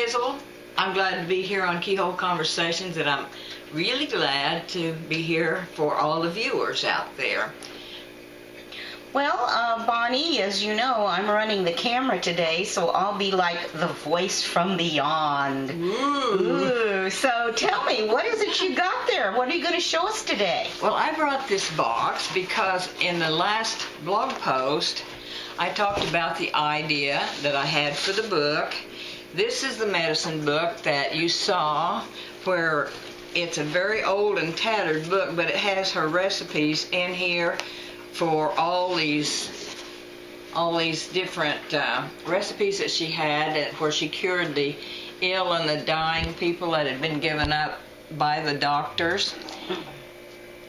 Hazel. I'm glad to be here on Keyhole Conversations, and I'm really glad to be here for all the viewers out there. Well, Bonnie, as you know, I'm running the camera today, so I'll be like the voice from beyond. Ooh. So tell me, what is it you got there? What are you going to show us today? Well, I brought this box because in the last blog post, I talked about the idea that I had for the book. This is the medicine book that you saw, where it's a very old and tattered book, but it has her recipes in here for all these different recipes that she had, where she cured the ill and the dying people that had been given up by the doctors.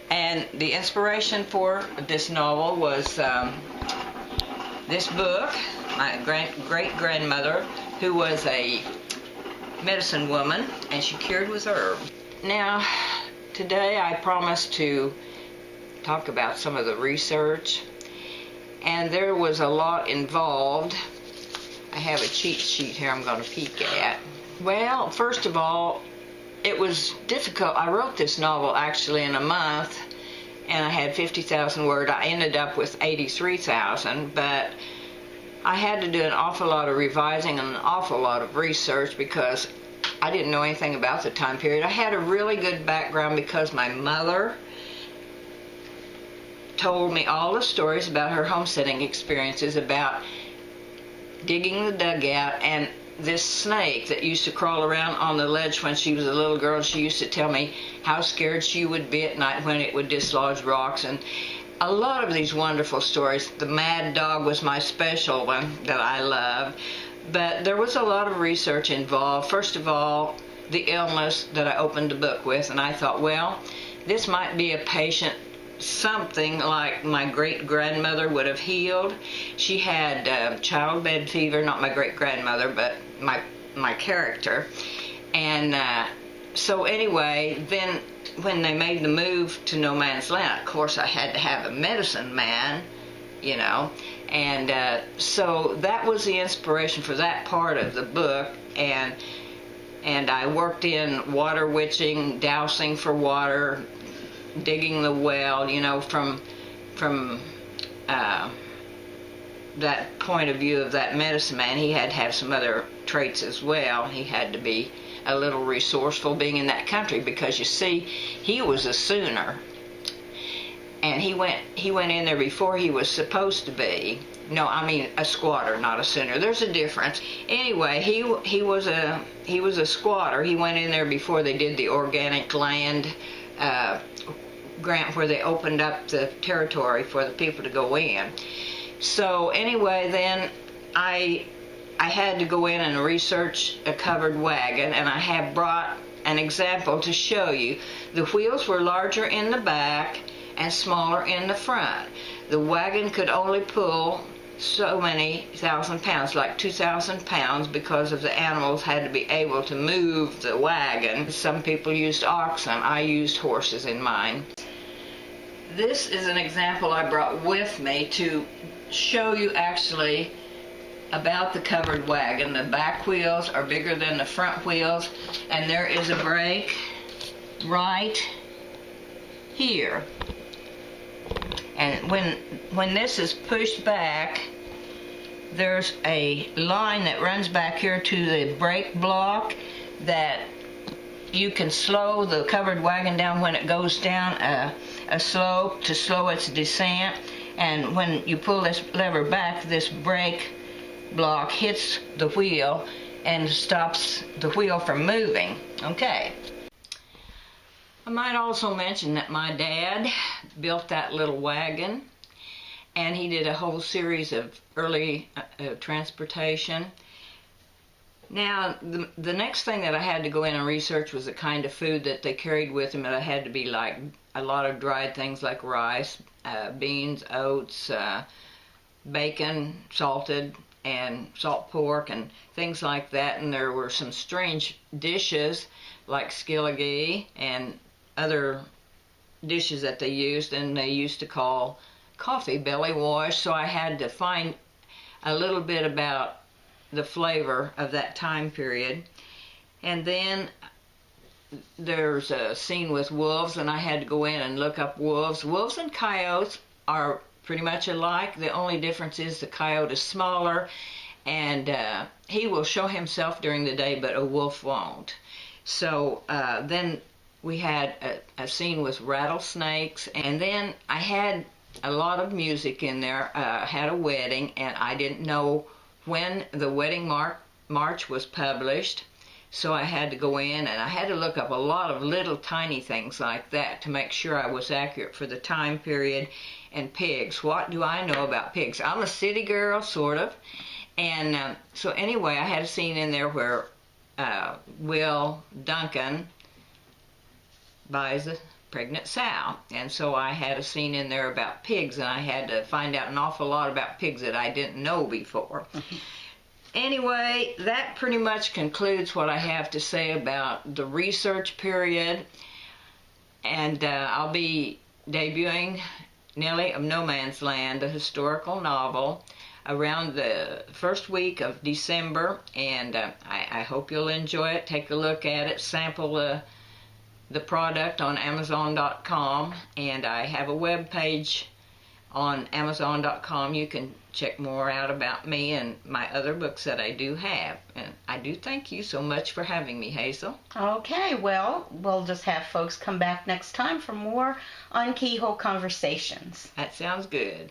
And the inspiration for this novel was this book. My great-grandmother, who was a medicine woman, and she cured with herbs. Now, today I promised to talk about some of the research, and there was a lot involved. I have a cheat sheet here I'm going to peek at. Well, first of all, it was difficult. I wrote this novel actually in a month, and I had 50,000 words. I ended up with 83,000, but I had to do an awful lot of revising and an awful lot of research because I didn't know anything about the time period. I had a really good background because my mother told me all the stories about her homesteading experiences, about digging the dugout, and this snake that used to crawl around on the ledge when she was a little girl. She used to tell me how scared she would be at night when it would dislodge rocks, and a lot of these wonderful stories. The mad dog was my special one that I loved, but there was a lot of research involved. First of all, the illness that I opened the book with, and I thought, well, this might be a patient something like my great-grandmother would have healed. She had childbed fever, not my great-grandmother, but my character. And so anyway, then when they made the move to No Man's Land, of course I had to have a medicine man, you know, and so that was the inspiration for that part of the book. And I worked in water witching, dowsing for water, digging the well, you know, from that point of view of that medicine man. He had to have some other traits as well. He had to be a little resourceful being in that country, because you see, he was a Sooner, and he went in there before he was supposed to be. No, I mean a squatter, not a Sooner. There's a difference. Anyway, he was a squatter. He went in there before they did the organic land grant, where they opened up the territory for the people to go in. So anyway, then I had to go in and research a covered wagon, and I have brought an example to show you. The wheels were larger in the back and smaller in the front. The wagon could only pull so many thousand pounds, like 2,000 pounds, because of the animals had to be able to move the wagon. Some people used oxen. I used horses in mine. This is an example I brought with me to show you actually about the covered wagon. The back wheels are bigger than the front wheels, and there is a brake right here. And when this is pushed back, there's a line that runs back here to the brake block that you can slow the covered wagon down when it goes down a slope to slow its descent. And when you pull this lever back, this brake block hits the wheel and stops the wheel from moving. Okay. I might also mention that my dad built that little wagon, and he did a whole series of early transportation. Now, the next thing that I had to go in and research was the kind of food that they carried with them, and it had to be like a lot of dried things like rice, beans, oats, bacon, salted, and salt pork, and things like that. And there were some strange dishes like skilligee and other dishes that they used, and they used to call coffee belly wash. So I had to find a little bit about the flavor of that time period. And then there's a scene with wolves, and I had to go in and look up wolves. Wolves and coyotes are pretty much alike. The only difference is the coyote is smaller, and he will show himself during the day, but a wolf won't. So then we had a scene with rattlesnakes, and then I had a lot of music in there. Had a wedding, and I didn't know when the wedding march was published. So I had to go in and I had to look up a lot of little tiny things like that to make sure I was accurate for the time period. And pigs, what do I know about pigs? I'm a city girl, sort of. And so anyway, I had a scene in there where Will Duncan buys a pregnant sow. And so I had a scene in there about pigs, and I had to find out an awful lot about pigs that I didn't know before. Anyway, that pretty much concludes what I have to say about the research period. And I'll be debuting Nelly of No Man's Land, a historical novel, around the first week of December. And I hope you'll enjoy it. Take a look at it, sample the product on Amazon.com. And I have a web page on Amazon.com. You can check more out about me and my other books that I do have. And I do thank you so much for having me, Hazel. Okay, well, we'll just have folks come back next time for more on Keyhole Conversations. That sounds good.